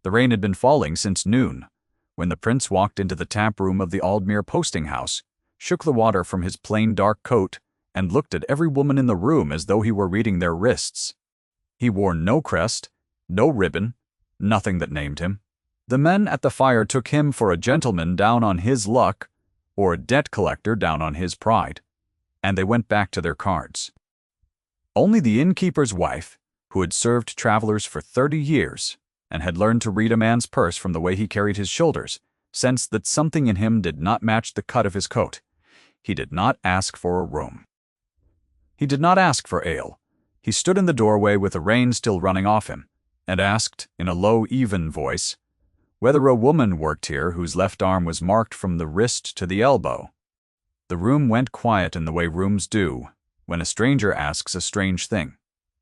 The rain had been falling since noon, when the prince walked into the tap room of the Aldmere posting house, shook the water from his plain dark coat, and looked at every woman in the room as though he were reading their wrists. He wore no crest, no ribbon, nothing that named him. The men at the fire took him for a gentleman down on his luck, or a debt collector down on his pride, and they went back to their cards. Only the innkeeper's wife, who had served travelers for 30 years and had learned to read a man's purse from the way he carried his shoulders, sensed that something in him did not match the cut of his coat. He did not ask for a room. He did not ask for ale. He stood in the doorway with the rain still running off him, and asked, in a low, even voice, whether a woman worked here whose left arm was marked from the wrist to the elbow. The room went quiet in the way rooms do when a stranger asks a strange thing.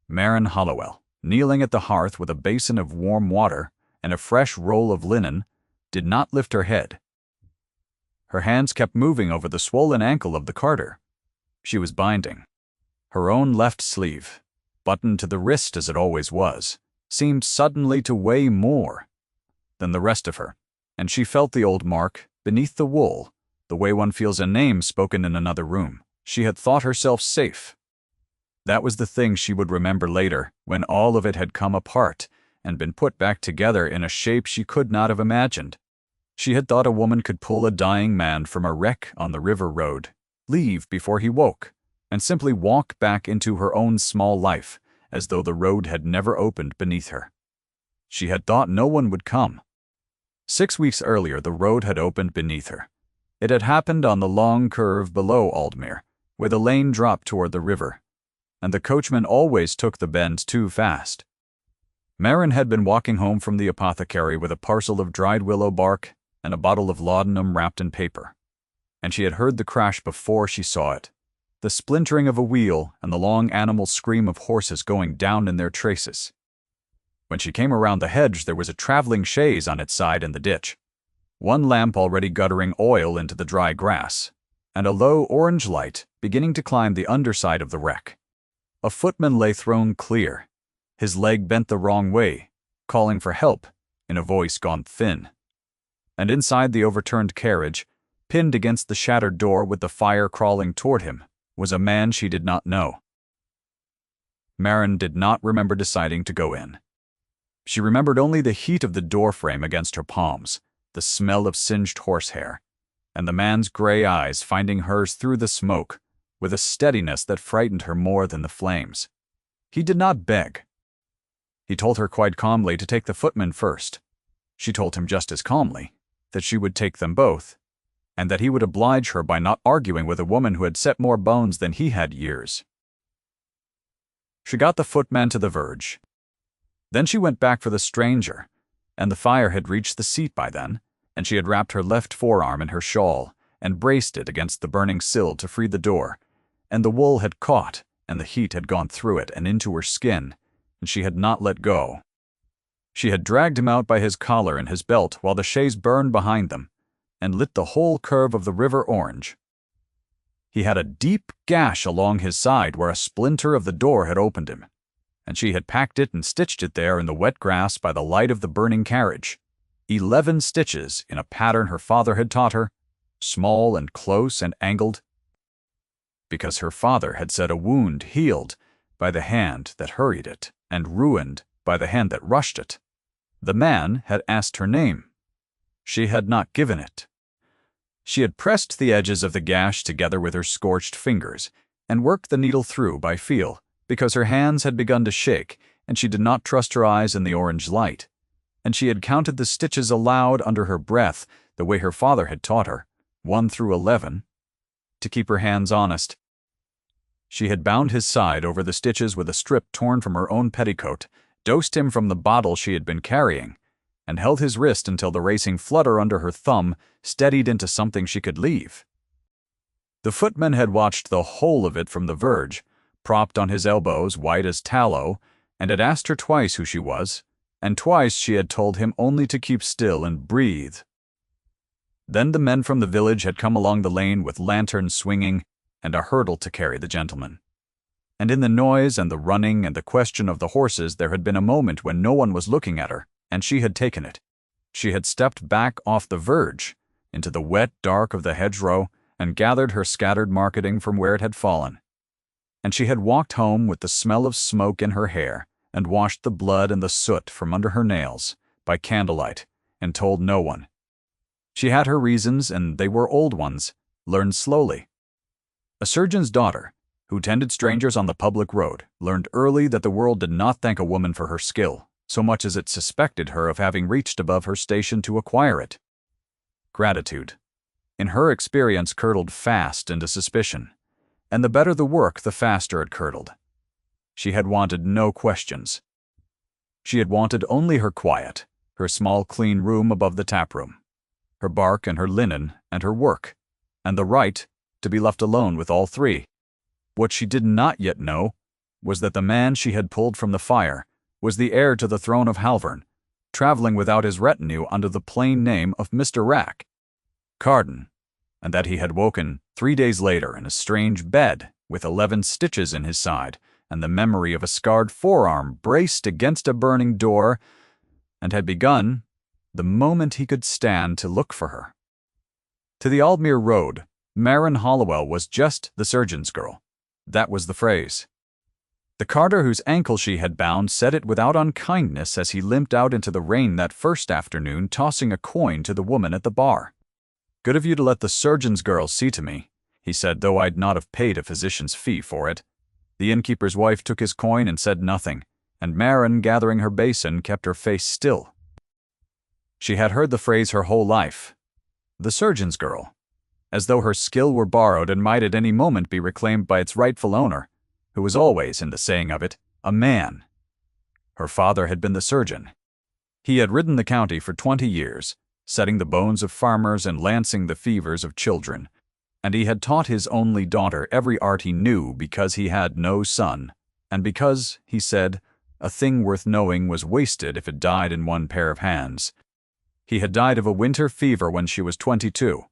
Maren Hollowell, kneeling at the hearth with a basin of warm water and a fresh roll of linen, did not lift her head. Her hands kept moving over the swollen ankle of the carter. She was binding. Her own left sleeve, buttoned to the wrist as it always was, seemed suddenly to weigh more than the rest of her, and she felt the old mark beneath the wool, the way one feels a name spoken in another room. She had thought herself safe. That was the thing she would remember later, when all of it had come apart and been put back together in a shape she could not have imagined. She had thought a woman could pull a dying man from a wreck on the river road, leave before he woke, and simply walk back into her own small life, as though the road had never opened beneath her. She had thought no one would come. 6 weeks earlier, the road had opened beneath her. It had happened on the long curve below Aldmere, where the lane dropped toward the river, and the coachman always took the bend too fast. Maren had been walking home from the apothecary with a parcel of dried willow bark and a bottle of laudanum wrapped in paper, and she had heard the crash before she saw it, the splintering of a wheel and the long animal scream of horses going down in their traces. When she came around the hedge, there was a traveling chaise on its side in the ditch, one lamp already guttering oil into the dry grass, and a low orange light beginning to climb the underside of the wreck. A footman lay thrown clear, his leg bent the wrong way, calling for help in a voice gone thin. And inside the overturned carriage, pinned against the shattered door with the fire crawling toward him, was a man she did not know. Maren did not remember deciding to go in. She remembered only the heat of the doorframe against her palms, the smell of singed horsehair, and the man's gray eyes finding hers through the smoke with a steadiness that frightened her more than the flames. He did not beg. He told her quite calmly to take the footman first. She told him just as calmly that she would take them both, and that he would oblige her by not arguing with a woman who had set more bones than he had years. She got the footman to the verge. Then she went back for the stranger, and the fire had reached the seat by then, and she had wrapped her left forearm in her shawl and braced it against the burning sill to free the door, and the wool had caught, and the heat had gone through it and into her skin, and she had not let go. She had dragged him out by his collar and his belt while the chaise burned behind them, and lit the whole curve of the river orange. He had a deep gash along his side where a splinter of the door had opened him, and she had packed it and stitched it there in the wet grass by the light of the burning carriage. 11 stitches in a pattern her father had taught her, small and close and angled, because her father had said a wound healed by the hand that hurried it and ruined by the hand that rushed it. The man had asked her name. She had not given it. She had pressed the edges of the gash together with her scorched fingers and worked the needle through by feel, because her hands had begun to shake and she did not trust her eyes in the orange light, and she had counted the stitches aloud under her breath the way her father had taught her, 1 through 11, to keep her hands honest. She had bound his side over the stitches with a strip torn from her own petticoat, dosed him from the bottle she had been carrying, and held his wrist until the racing flutter under her thumb steadied into something she could leave. The footman had watched the whole of it from the verge, propped on his elbows, white as tallow, and had asked her twice who she was, and twice she had told him only to keep still and breathe. Then the men from the village had come along the lane with lanterns swinging and a hurdle to carry the gentleman. And in the noise and the running and the question of the horses there had been a moment when no one was looking at her, and she had taken it. She had stepped back off the verge, into the wet dark of the hedgerow, and gathered her scattered marketing from where it had fallen. And she had walked home with the smell of smoke in her hair, and washed the blood and the soot from under her nails, by candlelight, and told no one. She had her reasons, and they were old ones, learned slowly. A surgeon's daughter, who tended strangers on the public road, learned early that the world did not thank a woman for her skill, so much as it suspected her of having reached above her station to acquire it. Gratitude, in her experience, curdled fast into suspicion, and the better the work, the faster it curdled. She had wanted no questions. She had wanted only her quiet, her small clean room above the taproom, her bark and her linen and her work, and the right to be left alone with all three. What she did not yet know was that the man she had pulled from the fire was the heir to the throne of Halvern, traveling without his retinue under the plain name of Mr. Rack, Carden, and that he had woken 3 days later in a strange bed with 11 stitches in his side and the memory of a scarred forearm braced against a burning door, and had begun, the moment he could stand, to look for her. To the Aldmere road, Maren Hollowell was just the surgeon's girl. That was the phrase. The carter whose ankle she had bound said it without unkindness as he limped out into the rain that first afternoon, tossing a coin to the woman at the bar. "Good of you to let the surgeon's girl see to me," he said, though I'd not have paid a physician's fee for it. The innkeeper's wife took his coin and said nothing, and Maren, gathering her basin, kept her face still. She had heard the phrase her whole life. The surgeon's girl, as though her skill were borrowed and might at any moment be reclaimed by its rightful owner, who was always, in the saying of it, a man. Her father had been the surgeon. He had ridden the county for 20 years, setting the bones of farmers and lancing the fevers of children, and he had taught his only daughter every art he knew because he had no son, and because, he said, a thing worth knowing was wasted if it died in one pair of hands. He had died of a winter fever when she was 22,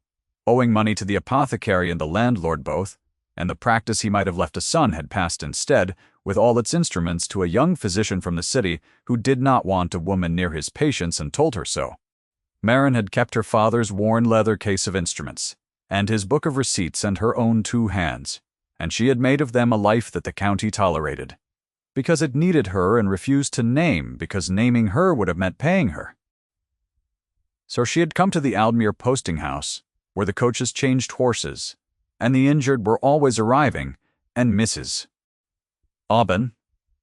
owing money to the apothecary and the landlord both, and the practice he might have left a son had passed instead, with all its instruments, to a young physician from the city who did not want a woman near his patients and told her so. Maren had kept her father's worn leather case of instruments, and his book of receipts, and her own 2 hands, and she had made of them a life that the county tolerated, because it needed her and refused to name, because naming her would have meant paying her. So she had come to the Aldmere posting house, where the coaches changed horses, and the injured were always arriving, and Mrs. Aubin,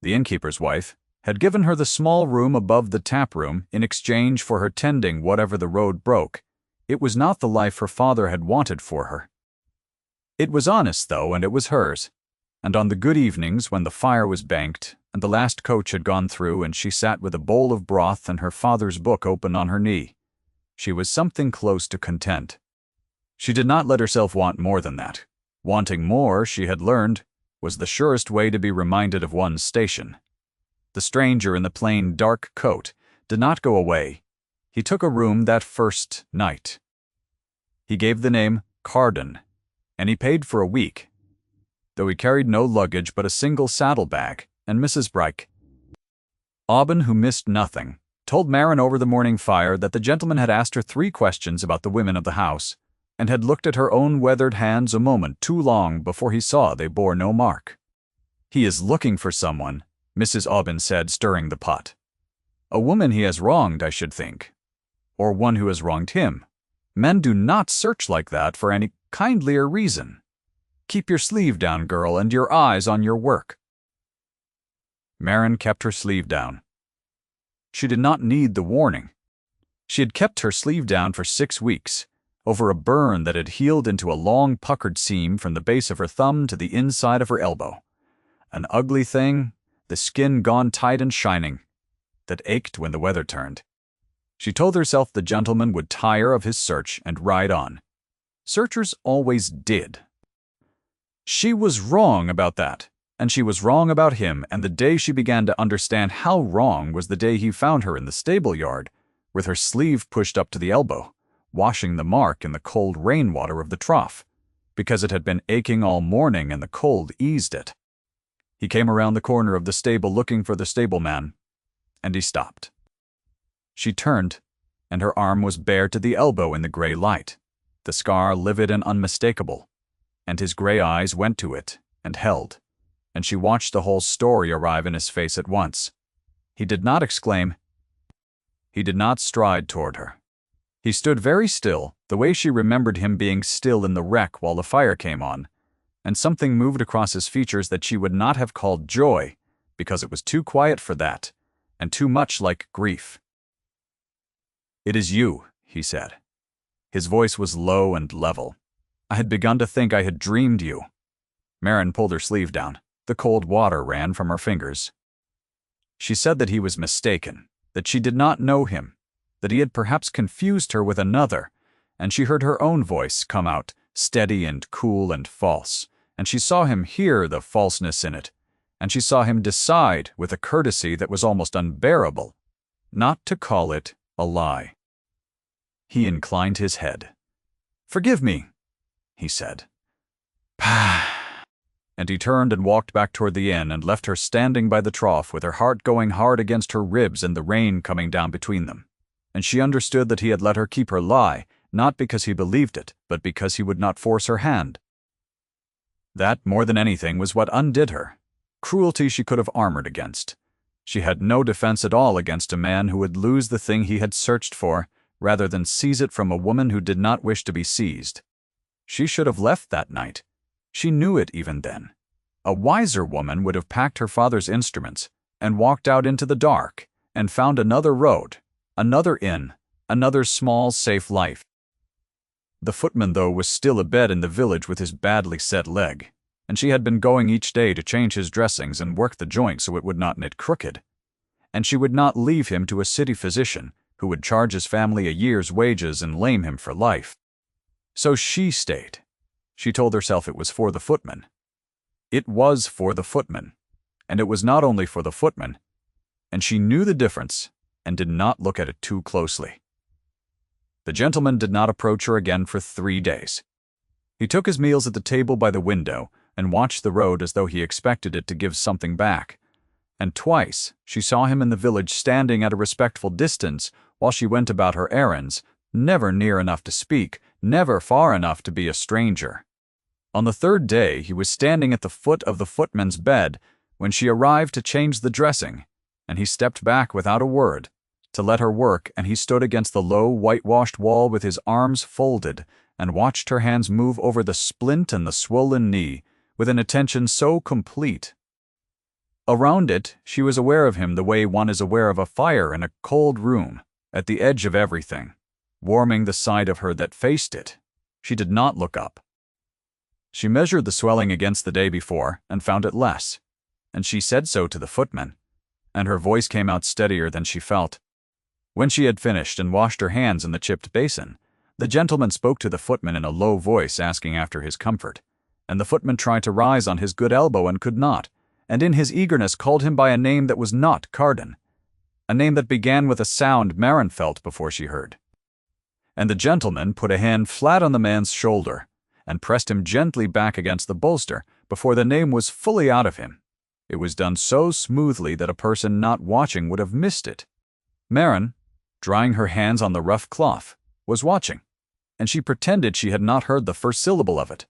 the innkeeper's wife, had given her the small room above the tap-room in exchange for her tending whatever the road broke. It was not the life her father had wanted for her. It was honest, though, and it was hers. And on the good evenings, when the fire was banked, and the last coach had gone through, and she sat with a bowl of broth and her father's book open on her knee, she was something close to content. She did not let herself want more than that. Wanting more, she had learned, was the surest way to be reminded of one's station. The stranger in the plain dark coat did not go away. He took a room that first night. He gave the name Carden, and he paid for a week, though he carried no luggage but a single saddle-bag, and Mrs. Bryke. Aubin, who missed nothing, told Maren over the morning fire that the gentleman had asked her 3 questions about the women of the house, and had looked at her own weathered hands a moment too long before he saw they bore no mark. "He is looking for someone," Mrs. Aubin said, stirring the pot. "A woman he has wronged, I should think. Or one who has wronged him. Men do not search like that for any kindlier reason. Keep your sleeve down, girl, and your eyes on your work." Maren kept her sleeve down. She did not need the warning. She had kept her sleeve down for 6 weeks, over a burn that had healed into a long puckered seam from the base of her thumb to the inside of her elbow. An ugly thing, the skin gone tight and shining, that ached when the weather turned. She told herself the gentleman would tire of his search and ride on. Searchers always did. She was wrong about that, and she was wrong about him, and the day she began to understand how wrong was the day he found her in the stable yard, with her sleeve pushed up to the elbow, washing the mark in the cold rainwater of the trough, because it had been aching all morning and the cold eased it. He came around the corner of the stable looking for the stableman, and he stopped. She turned, and her arm was bare to the elbow in the gray light, the scar livid and unmistakable, and his gray eyes went to it and held, and she watched the whole story arrive in his face at once. He did not exclaim. He did not stride toward her. He stood very still, the way she remembered him being still in the wreck while the fire came on, and something moved across his features that she would not have called joy, because it was too quiet for that, and too much like grief. "It is you," he said. His voice was low and level. "I had begun to think I had dreamed you." Marin pulled her sleeve down. The cold water ran from her fingers. She said that he was mistaken, that she did not know him, that he had perhaps confused her with another, and she heard her own voice come out, steady and cool and false, and she saw him hear the falseness in it, and she saw him decide with a courtesy that was almost unbearable, not to call it a lie. He inclined his head. "Forgive me," he said. "Pah." And he turned and walked back toward the inn and left her standing by the trough with her heart going hard against her ribs and the rain coming down between them. And she understood that he had let her keep her lie, not because he believed it, but because he would not force her hand. That, more than anything, was what undid her. Cruelty she could have armored against. She had no defense at all against a man who would lose the thing he had searched for, rather than seize it from a woman who did not wish to be seized. She should have left that night. She knew it even then. A wiser woman would have packed her father's instruments and walked out into the dark and found another road, another inn, another small, safe life. The footman, though, was still abed in the village with his badly set leg, and she had been going each day to change his dressings and work the joint so it would not knit crooked. And she would not leave him to a city physician who would charge his family a year's wages and lame him for life. So she stayed. She told herself it was for the footman. It was for the footman, and it was not only for the footman, and she knew the difference and did not look at it too closely. The gentleman did not approach her again for 3 days. He took his meals at the table by the window and watched the road as though he expected it to give something back, and twice she saw him in the village standing at a respectful distance while she went about her errands, never near enough to speak, never far enough to be a stranger. On the 3rd day he was standing at the foot of the footman's bed when she arrived to change the dressing, and he stepped back without a word, to let her work, and he stood against the low, whitewashed wall with his arms folded, and watched her hands move over the splint and the swollen knee, with an attention so complete. Around it, she was aware of him the way one is aware of a fire in a cold room, at the edge of everything, warming the side of her that faced it. She did not look up. She measured the swelling against the day before and found it less, and she said so to the footman, and her voice came out steadier than she felt. When she had finished and washed her hands in the chipped basin, the gentleman spoke to the footman in a low voice asking after his comfort, and the footman tried to rise on his good elbow and could not, and in his eagerness called him by a name that was not Carden, a name that began with a sound Marin felt before she heard. And the gentleman put a hand flat on the man's shoulder and pressed him gently back against the bolster before the name was fully out of him. It was done so smoothly that a person not watching would have missed it. Marin, drying her hands on the rough cloth, was watching, and she pretended she had not heard the first syllable of it.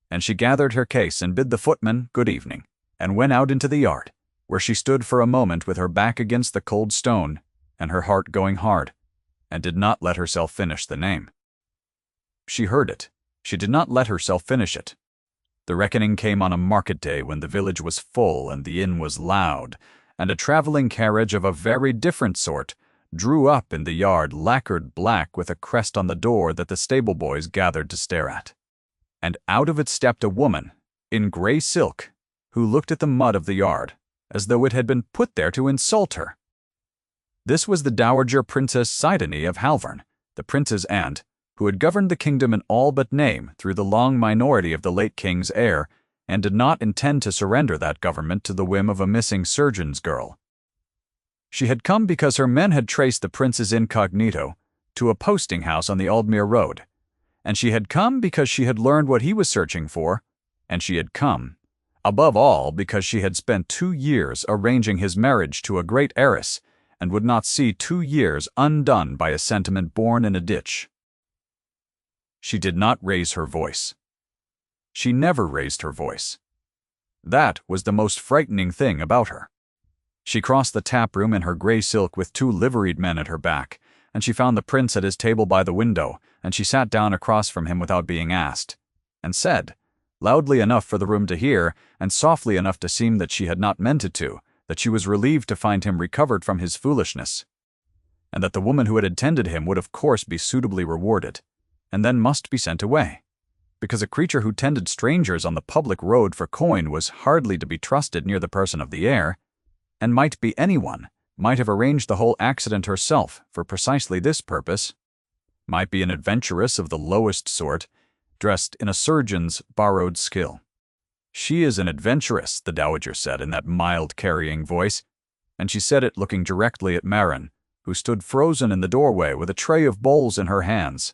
And she gathered her case and bid the footman good evening, and went out into the yard, where she stood for a moment with her back against the cold stone and her heart going hard, and did not let herself finish the name. She heard it. She did not let herself finish it. The reckoning came on a market day when the village was full and the inn was loud, and a traveling carriage of a very different sort drew up in the yard lacquered black with a crest on the door that the stable boys gathered to stare at. And out of it stepped a woman, in gray silk, who looked at the mud of the yard, as though it had been put there to insult her. This was the Dowager Princess Sidonie of Halvern, the prince's aunt, who had governed the kingdom in all but name through the long minority of the late king's heir, and did not intend to surrender that government to the whim of a missing surgeon's girl. She had come because her men had traced the prince's incognito to a posting house on the Aldmere Road, and she had come because she had learned what he was searching for, and she had come, above all, because she had spent 2 years arranging his marriage to a great heiress, and would not see 2 years undone by a sentiment born in a ditch. She did not raise her voice. She never raised her voice. That was the most frightening thing about her. She crossed the tap room in her gray silk with 2 liveried men at her back, and she found the prince at his table by the window, and she sat down across from him without being asked, and said, loudly enough for the room to hear, and softly enough to seem that she had not meant it to, that she was relieved to find him recovered from his foolishness, and that the woman who had attended him would of course be suitably rewarded, and then must be sent away, because a creature who tended strangers on the public road for coin was hardly to be trusted near the person of the heir, and might be anyone, might have arranged the whole accident herself for precisely this purpose, might be an adventuress of the lowest sort, dressed in a surgeon's borrowed skill. She is an adventuress, the dowager said in that mild, carrying voice, and she said it looking directly at Marin, who stood frozen in the doorway with a tray of bowls in her hands.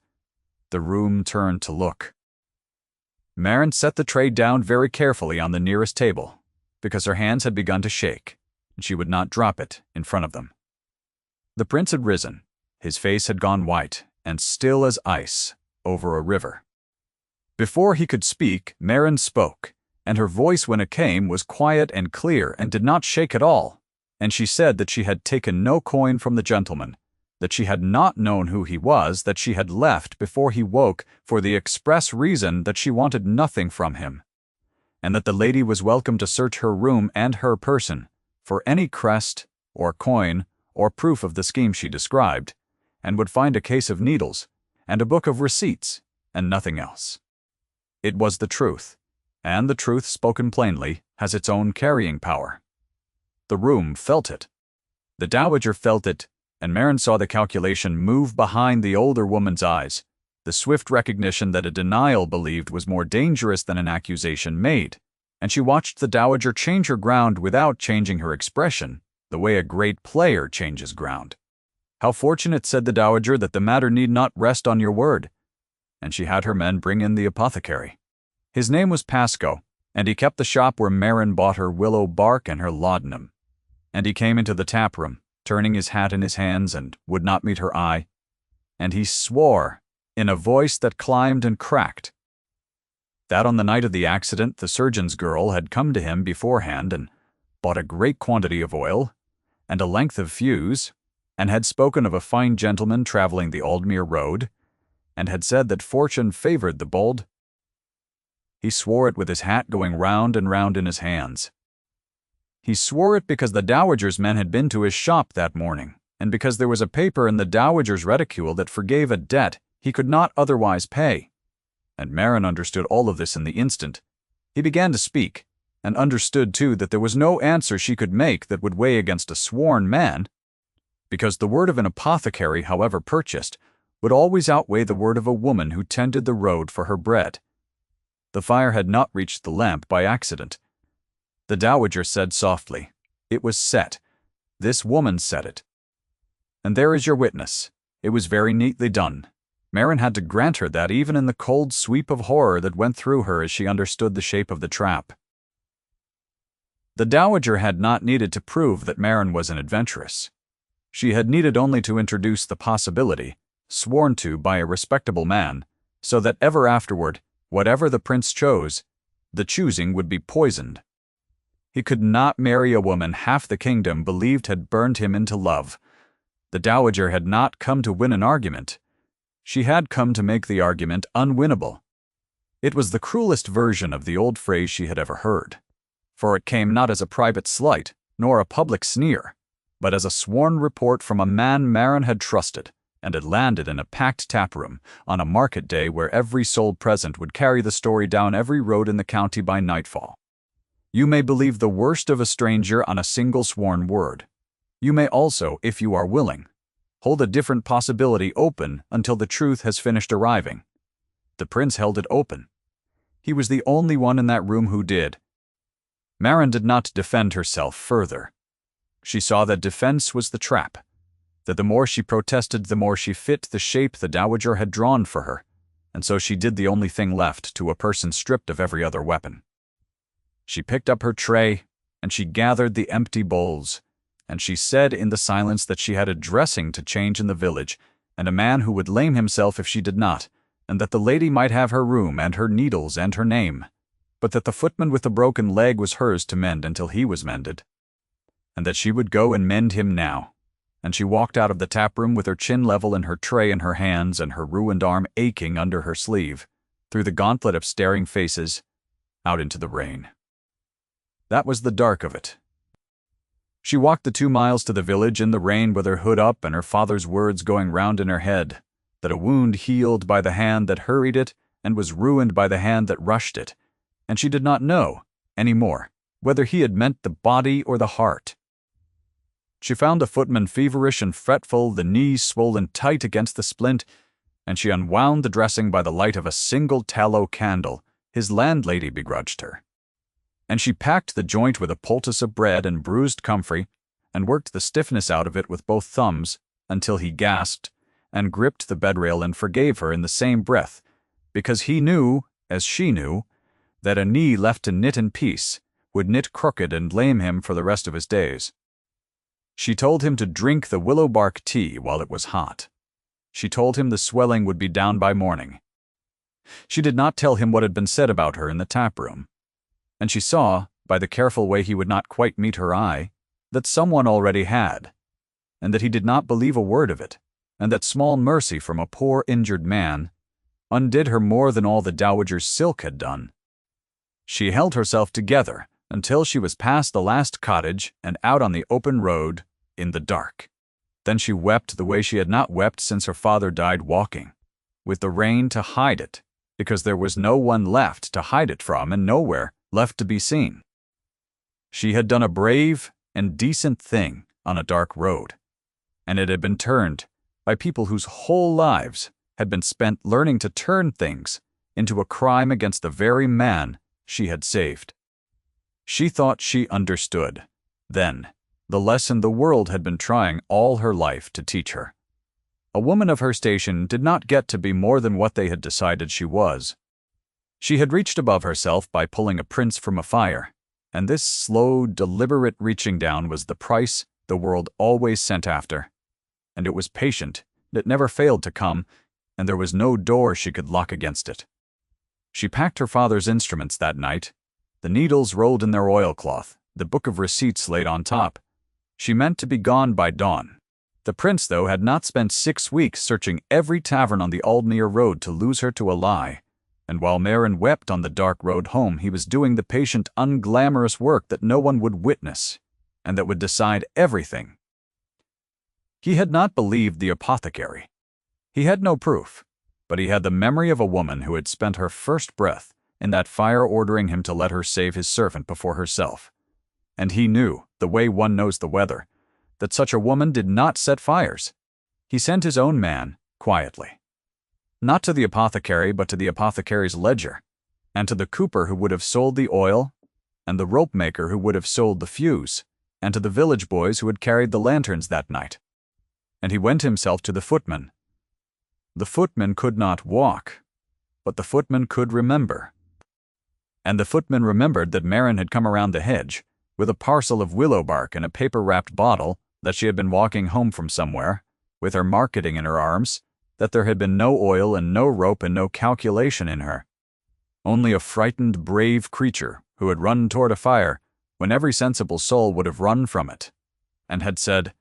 The room turned to look. Marin set the tray down very carefully on the nearest table, because her hands had begun to shake, and she would not drop it in front of them. The prince had risen. His face had gone white, and still as ice, over a river. Before he could speak, Marin spoke, and her voice when it came was quiet and clear and did not shake at all, and she said that she had taken no coin from the gentleman, that she had not known who he was, that she had left before he woke for the express reason that she wanted nothing from him, and that the lady was welcome to search her room and her person for any crest or coin or proof of the scheme she described, and would find a case of needles and a book of receipts and nothing else. It was the truth, and the truth spoken plainly has its own carrying power. The room felt it. The dowager felt it, and Marin saw the calculation move behind the older woman's eyes, the swift recognition that a denial believed was more dangerous than an accusation made, and she watched the dowager change her ground without changing her expression, the way a great player changes ground. How fortunate, said the dowager, that the matter need not rest on your word. And she had her men bring in the apothecary. His name was Pasco, and he kept the shop where Marin bought her willow bark and her laudanum. And he came into the tap room, turning his hat in his hands, and would not meet her eye. And he swore, in a voice that climbed and cracked, that on the night of the accident the surgeon's girl had come to him beforehand and bought a great quantity of oil and a length of fuse, and had spoken of a fine gentleman traveling the Aldmere road, and had said that fortune favored the bold. He swore it with his hat going round and round in his hands. He swore it because the dowager's men had been to his shop that morning, and because there was a paper in the dowager's reticule that forgave a debt he could not otherwise pay. And Marin understood all of this in the instant. He began to speak, and understood too that there was no answer she could make that would weigh against a sworn man, because the word of an apothecary, however purchased, would always outweigh the word of a woman who tended the road for her bread. The fire had not reached the lamp by accident. The dowager said softly, "It was set. This woman said it. And there is your witness. It was very neatly done." Marin had to grant her that even in the cold sweep of horror that went through her as she understood the shape of the trap. The dowager had not needed to prove that Marin was an adventuress. She had needed only to introduce the possibility, sworn to by a respectable man, so that ever afterward, whatever the prince chose, the choosing would be poisoned. He could not marry a woman half the kingdom believed had burned him into love. The dowager had not come to win an argument. She had come to make the argument unwinnable. It was the cruelest version of the old phrase she had ever heard, for it came not as a private slight, nor a public sneer, but as a sworn report from a man Marin had trusted, and had landed in a packed taproom on a market day where every soul present would carry the story down every road in the county by nightfall. You may believe the worst of a stranger on a single sworn word. You may also, if you are willing, hold a different possibility open until the truth has finished arriving. The prince held it open. He was the only one in that room who did. Marin did not defend herself further. She saw that defense was the trap, that the more she protested, the more she fit the shape the dowager had drawn for her, and so she did the only thing left to a person stripped of every other weapon. She picked up her tray, and she gathered the empty bowls, and she said in the silence that she had a dressing to change in the village, and a man who would lame himself if she did not, and that the lady might have her room and her needles and her name, but that the footman with the broken leg was hers to mend until he was mended, and that she would go and mend him now. And she walked out of the tap-room with her chin level and her tray in her hands and her ruined arm aching under her sleeve, through the gauntlet of staring faces, out into the rain. That was the dark of it. She walked the 2 miles to the village in the rain with her hood up and her father's words going round in her head, that a wound healed by the hand that hurried it and was ruined by the hand that rushed it, and she did not know, any more, whether he had meant the body or the heart. She found the footman feverish and fretful, the knees swollen tight against the splint, and she unwound the dressing by the light of a single tallow candle his landlady begrudged her. And she packed the joint with a poultice of bread and bruised comfrey, and worked the stiffness out of it with both thumbs, until he gasped, and gripped the bedrail and forgave her in the same breath, because he knew, as she knew, that a knee left to knit in peace would knit crooked and lame him for the rest of his days. She told him to drink the willow bark tea while it was hot. She told him the swelling would be down by morning. She did not tell him what had been said about her in the tap-room, and she saw, by the careful way he would not quite meet her eye, that someone already had, and that he did not believe a word of it, and that small mercy from a poor injured man undid her more than all the dowager's silk had done. She held herself together until she was past the last cottage and out on the open road in the dark. Then she wept the way she had not wept since her father died walking, with the rain to hide it, because there was no one left to hide it from and nowhere left to be seen. She had done a brave and decent thing on a dark road, and it had been turned by people whose whole lives had been spent learning to turn things into a crime against the very man she had saved. She thought she understood, then, the lesson the world had been trying all her life to teach her. A woman of her station did not get to be more than what they had decided she was. She had reached above herself by pulling a prince from a fire, and this slow, deliberate reaching down was the price the world always sent after. And it was patient, it never failed to come, and there was no door she could lock against it. She packed her father's instruments that night, the needles rolled in their oilcloth, the book of receipts laid on top. She meant to be gone by dawn. The prince, though, had not spent 6 weeks searching every tavern on the Aldmere road to lose her to a lie, and while Marin wept on the dark road home, he was doing the patient, unglamorous work that no one would witness, and that would decide everything. He had not believed the apothecary. He had no proof, but he had the memory of a woman who had spent her first breath in that fire ordering him to let her save his servant before herself. And he knew, the way one knows the weather, that such a woman did not set fires. He sent his own man, quietly. Not to the apothecary, but to the apothecary's ledger, and to the cooper who would have sold the oil, and the rope maker who would have sold the fuse, and to the village boys who had carried the lanterns that night. And he went himself to the footman. The footman could not walk, but the footman could remember. And the footman remembered that Marin had come around the hedge, with a parcel of willow bark and a paper-wrapped bottle, that she had been walking home from somewhere, with her marketing in her arms, that there had been no oil and no rope and no calculation in her. Only a frightened, brave creature who had run toward a fire when every sensible soul would have run from it, and had said,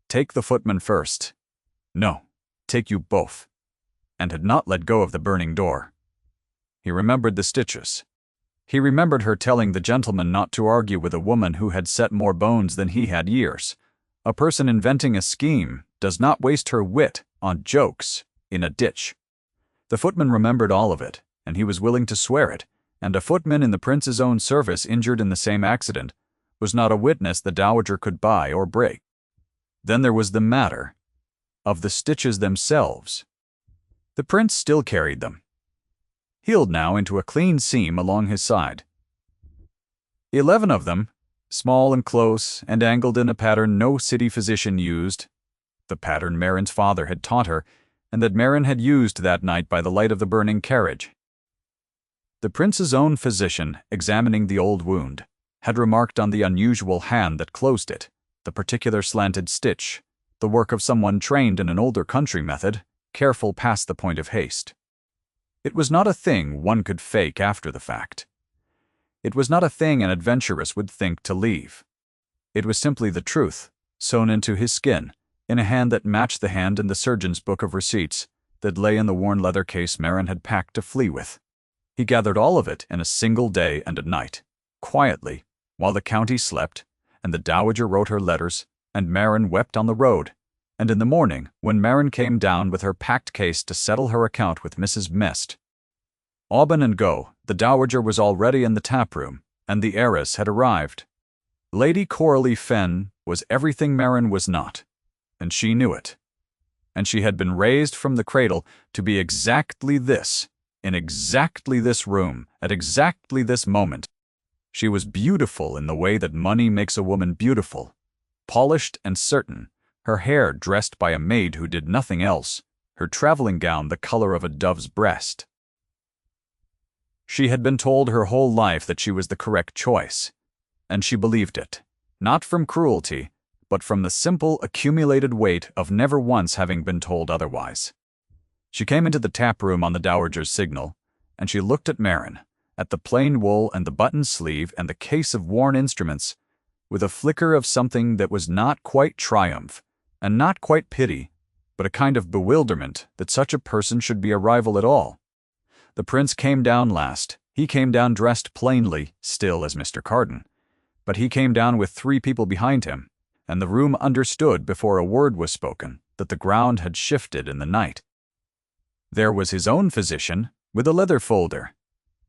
"Take the footman first. No, take you both," and had not let go of the burning door. He remembered the stitches. He remembered her telling the gentleman not to argue with a woman who had set more bones than he had years. A person inventing a scheme does not waste her wit on jokes in a ditch. The footman remembered all of it, and he was willing to swear it, and a footman in the prince's own service injured in the same accident was not a witness the dowager could buy or break. Then there was the matter of the stitches themselves. The prince still carried them, healed now into a clean seam along his side. 11 of them, small and close and angled in a pattern no city physician used, the pattern Marin's father had taught her, and that Marin had used that night by the light of the burning carriage. The prince's own physician, examining the old wound, had remarked on the unusual hand that closed it, the particular slanted stitch, the work of someone trained in an older country method, careful past the point of haste. It was not a thing one could fake after the fact. It was not a thing an adventuress would think to leave. It was simply the truth, sewn into his skin, in a hand that matched the hand in the surgeon's book of receipts that lay in the worn leather case Marin had packed to flee with. He gathered all of it in a single day and a night, quietly, while the county slept, and the dowager wrote her letters, and Marin wept on the road. And in the morning, when Marin came down with her packed case to settle her account with Mrs. Mest, Aubin and Go, the dowager was already in the tap-room, and the heiress had arrived. Lady Coralie Fenn was everything Marin was not, and she knew it. And she had been raised from the cradle to be exactly this, in exactly this room, at exactly this moment. She was beautiful in the way that money makes a woman beautiful, polished and certain, her hair dressed by a maid who did nothing else, her traveling gown the color of a dove's breast. She had been told her whole life that she was the correct choice, and she believed it, not from cruelty, but from the simple accumulated weight of never once having been told otherwise. She came into the tap-room on the dowager's signal, and she looked at Marin, at the plain wool and the buttoned sleeve and the case of worn instruments, with a flicker of something that was not quite triumph, and not quite pity, but a kind of bewilderment that such a person should be a rival at all. The prince came down last. He came down dressed plainly, still as Mr. Carden, but he came down with 3 people behind him, and the room understood before a word was spoken that the ground had shifted in the night. There was his own physician, with a leather folder.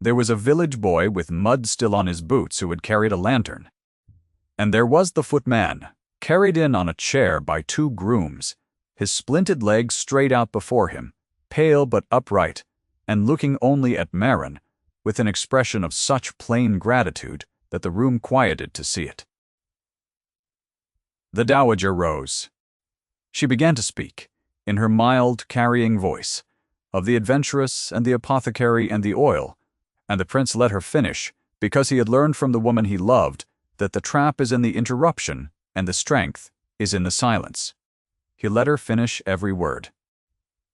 There was a village boy with mud still on his boots who had carried a lantern. And there was the footman, carried in on a chair by 2 grooms, his splinted legs straight out before him, pale but upright, and looking only at Marin, with an expression of such plain gratitude that the room quieted to see it. The dowager rose. She began to speak, in her mild, carrying voice, of the adventuress and the apothecary and the oil, and the prince let her finish, because he had learned from the woman he loved that the trap is in the interruption and the strength is in the silence. He let her finish every word.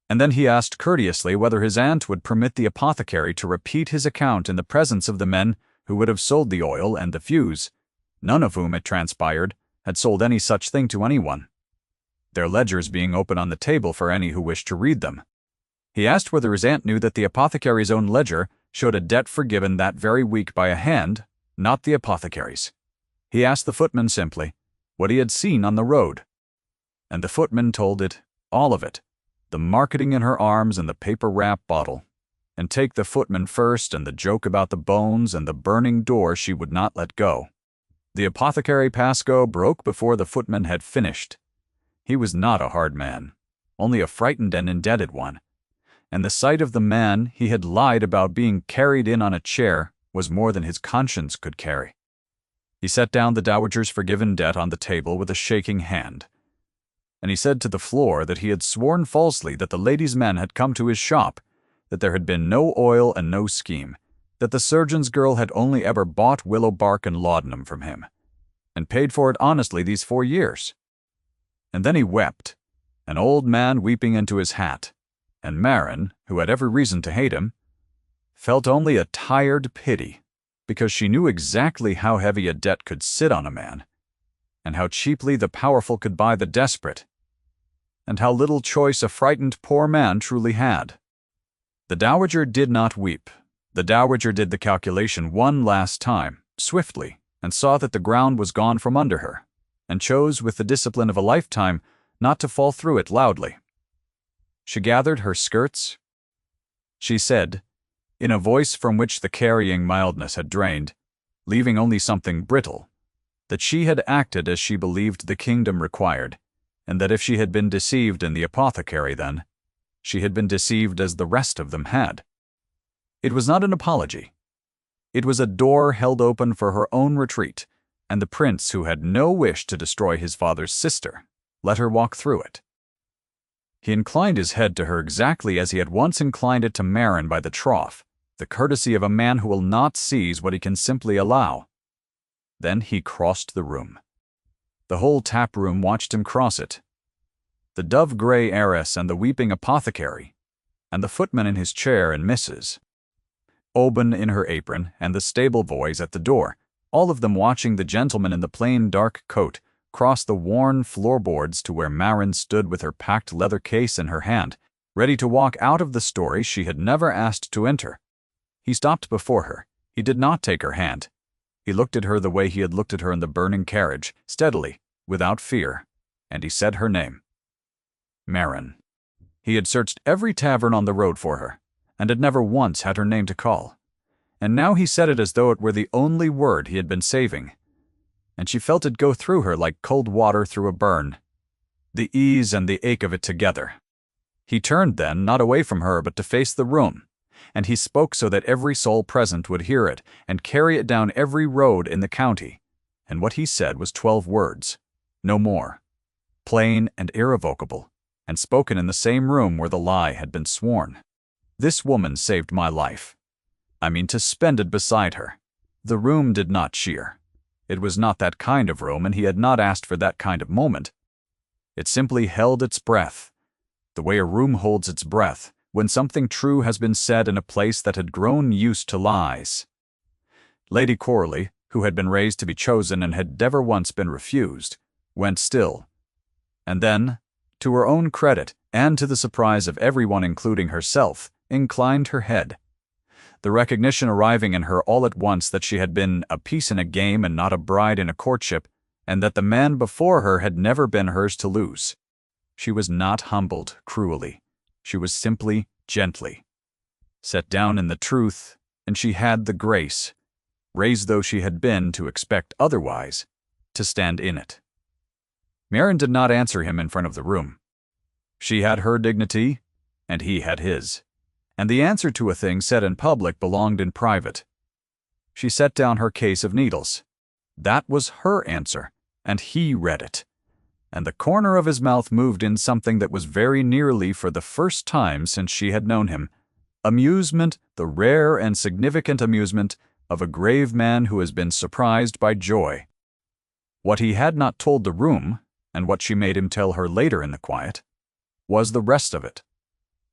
And then he asked courteously whether his aunt would permit the apothecary to repeat his account in the presence of the men who would have sold the oil and the fuse, none of whom, it transpired, had sold any such thing to anyone, their ledgers being open on the table for any who wished to read them. He asked whether his aunt knew that the apothecary's own ledger showed a debt forgiven that very week by a hand, not the apothecary's. He asked the footman simply what he had seen on the road. And the footman told it, all of it, the marketing in her arms and the paper wrap bottle. And take the footman first and the joke about the bones and the burning door she would not let go. The apothecary Pascoe broke before the footman had finished. He was not a hard man, only a frightened and indebted one, and the sight of the man he had lied about being carried in on a chair was more than his conscience could carry. He set down the dowager's forgiven debt on the table with a shaking hand, and he said to the floor that he had sworn falsely that the lady's men had come to his shop, that there had been no oil and no scheme, that the surgeon's girl had only ever bought willow bark and laudanum from him, and paid for it honestly these 4 years. And then he wept, an old man weeping into his hat, and Marin, who had every reason to hate him, felt only a tired pity, because she knew exactly how heavy a debt could sit on a man, and how cheaply the powerful could buy the desperate, and how little choice a frightened poor man truly had. The dowager did not weep. The dowager did the calculation one last time, swiftly, and saw that the ground was gone from under her, and chose with the discipline of a lifetime not to fall through it loudly. She gathered her skirts. She said, in a voice from which the carrying mildness had drained, leaving only something brittle, that she had acted as she believed the kingdom required, and that if she had been deceived in the apothecary then, she had been deceived as the rest of them had. It was not an apology. It was a door held open for her own retreat, and the prince, who had no wish to destroy his father's sister, let her walk through it. He inclined his head to her exactly as he had once inclined it to Marin by the trough, the courtesy of a man who will not seize what he can simply allow. Then he crossed the room. The whole tap-room watched him cross it. The dove-gray heiress and the weeping apothecary, and the footman in his chair and Mrs. Oban in her apron, and the stable boys at the door, all of them watching the gentleman in the plain dark coat cross the worn floorboards to where Marin stood with her packed leather case in her hand, ready to walk out of the story she had never asked to enter. He stopped before her. He did not take her hand. He looked at her the way he had looked at her in the burning carriage, steadily, without fear, and he said her name. Marin. He had searched every tavern on the road for her, and had never once had her name to call. And now he said it as though it were the only word he had been saving. And she felt it go through her like cold water through a burn, the ease and the ache of it together. He turned then, not away from her, but to face the room, and he spoke so that every soul present would hear it and carry it down every road in the county. And what he said was 12 words, no more, plain and irrevocable, and spoken in the same room where the lie had been sworn. This woman saved my life. I mean to spend it beside her. The room did not cheer. It was not that kind of room, and he had not asked for that kind of moment. It simply held its breath, the way a room holds its breath when something true has been said in a place that had grown used to lies. Lady Corley, who had been raised to be chosen and had never once been refused, went still. And then, to her own credit, and to the surprise of everyone including herself, inclined her head. The recognition arriving in her all at once that she had been a piece in a game and not a bride in a courtship, and that the man before her had never been hers to lose. She was not humbled cruelly. She was simply, gently set down in the truth, and she had the grace, raised though she had been to expect otherwise, to stand in it. Marin did not answer him in front of the room. She had her dignity, and he had his. And the answer to a thing said in public belonged in private. She set down her case of needles. That was her answer, and he read it. And the corner of his mouth moved in something that was very nearly, for the first time since she had known him, amusement, the rare and significant amusement of a grave man who has been surprised by joy. What he had not told the room, and what she made him tell her later in the quiet, was the rest of it.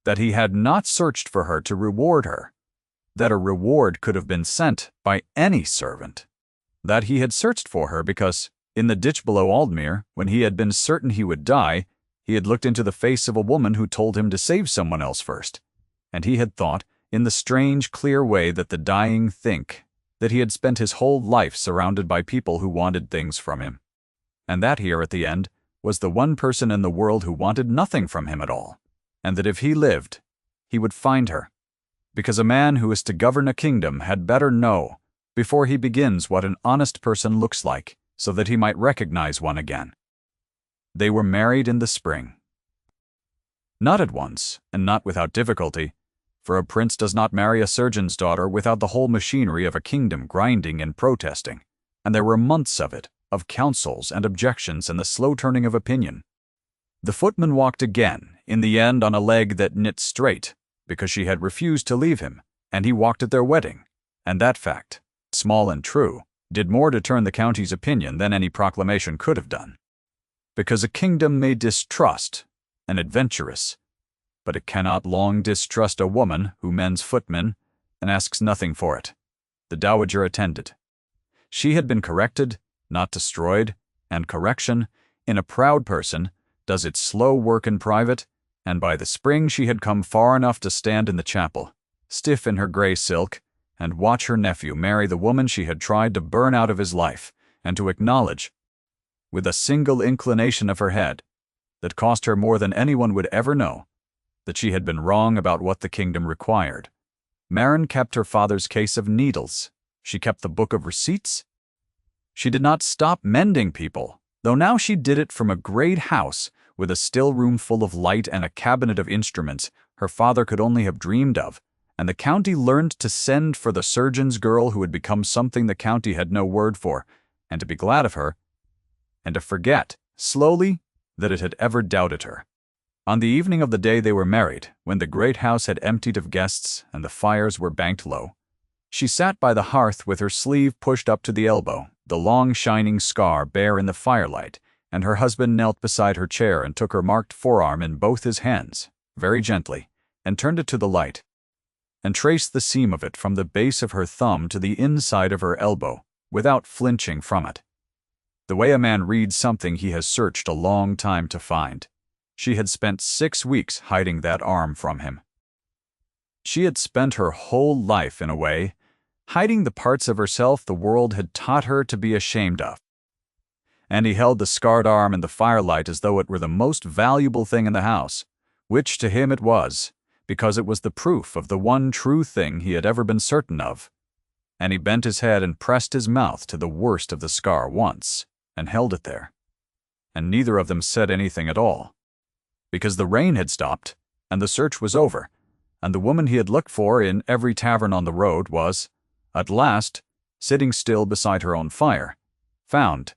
That he had not searched for her to reward her, that a reward could have been sent by any servant, that he had searched for her because, in the ditch below Aldmere, when he had been certain he would die, he had looked into the face of a woman who told him to save someone else first, and he had thought, in the strange, clear way that the dying think, that he had spent his whole life surrounded by people who wanted things from him, and that here at the end was the one person in the world who wanted nothing from him at all, and that if he lived, he would find her, because a man who is to govern a kingdom had better know, before he begins, what an honest person looks like, so that he might recognize one again. They were married in the spring. Not at once, and not without difficulty, for a prince does not marry a surgeon's daughter without the whole machinery of a kingdom grinding and protesting, and there were months of it, of counsels and objections and the slow turning of opinion. The footman walked again, in the end on a leg that knit straight, because she had refused to leave him, and he walked at their wedding, and that fact, small and true, did more to turn the county's opinion than any proclamation could have done. Because a kingdom may distrust an adventuress, but it cannot long distrust a woman who mends footmen and asks nothing for it. The dowager attended. She had been corrected, not destroyed, and correction, in a proud person, does its slow work in private, and by the spring she had come far enough to stand in the chapel, stiff in her gray silk, and watch her nephew marry the woman she had tried to burn out of his life, and to acknowledge, with a single inclination of her head, that cost her more than anyone would ever know, that she had been wrong about what the kingdom required. Marin kept her father's case of needles. She kept the book of receipts. She did not stop mending people, though now she did it from a great house, with a still room full of light and a cabinet of instruments her father could only have dreamed of, and the county learned to send for the surgeon's girl who had become something the county had no word for, and to be glad of her, and to forget, slowly, that it had ever doubted her. On the evening of the day they were married, when the great house had emptied of guests and the fires were banked low, she sat by the hearth with her sleeve pushed up to the elbow, the long shining scar bare in the firelight, and her husband knelt beside her chair and took her marked forearm in both his hands, very gently, and turned it to the light, and traced the seam of it from the base of her thumb to the inside of her elbow, without flinching from it. The way a man reads something he has searched a long time to find. She had spent 6 weeks hiding that arm from him. She had spent her whole life, in a way, hiding the parts of herself the world had taught her to be ashamed of. And he held the scarred arm in the firelight as though it were the most valuable thing in the house, which to him it was, because it was the proof of the one true thing he had ever been certain of. And he bent his head and pressed his mouth to the worst of the scar once, and held it there. And neither of them said anything at all, because the rain had stopped, and the search was over, and the woman he had looked for in every tavern on the road was, at last, sitting still beside her own fire, found,